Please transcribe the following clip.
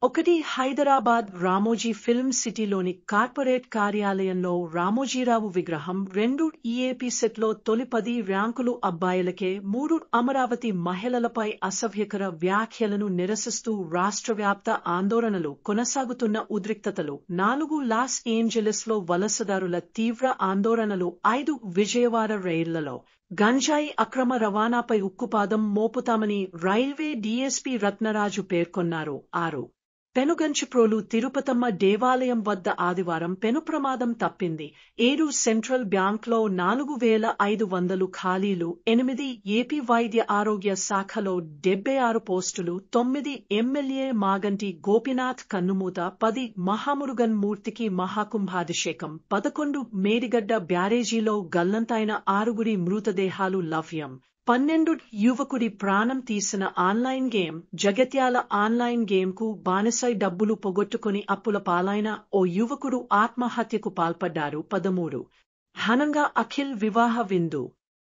ఒకటి హైదరాబాద్ రామోజీ ఫిల్మ్ సిటీలోని కార్పొరేట్ కార్యాలయంలో రామోజీరావు విగ్రహం. 2 ఈఏపీ సెట్లో తొలి 10 ర్యాంకులు అబ్బాయిలకే. 3 అమరావతి మహిళలపై అసభ్యకర వ్యాఖ్యలను నిరసిస్తూ రాష్ట్రవ్యాప్త ఆందోళనలు కొనసాగుతున్న ఉద్రిక్తతలు. 4 లాస్ ఏంజెలిస్లో వలసదారుల తీవ్ర ఆందోళనలు. 5 విజయవాడ రైళ్లలో గంజాయి అక్రమ రవాణాపై ఉక్కుపాదం మోపుతామని రైల్వే డీఎస్పీ రత్నరాజు పేర్కొన్నారు. 6 పెనుగంచిప్రోలు తిరుపతమ్మ దేవాలయం వద్ద ఆదివారం పెను ప్రమాదం తప్పింది. 7 సెంట్రల్ బ్యాంక్లో 4,500 ఖాళీలు. 8 ఏపీ వైద్య ఆరోగ్య శాఖలో 76 పోస్టులు. 9 ఎమ్మెల్యే మాగంటి గోపీనాథ్ కన్నుమూత. 10 మహామురుగన్ మూర్తికి మహాకుంభాభిషేకం. 11 మేడిగడ్డ బ్యారేజీలో గల్లంతైన 6 మృతదేహాలు లభ్యం. 12 యువకుడి ప్రాణం తీసిన ఆన్లైన్ గేమ్. జగిత్యాల ఆన్లైన్ గేమ్కు బానిసై డబ్బులు పోగొట్టుకుని అప్పుల పాలైన ఓ యువకుడు ఆత్మహత్యకు పాల్పడ్డారు. 13 ఘనంగా అఖిల్ వివాహ విందు.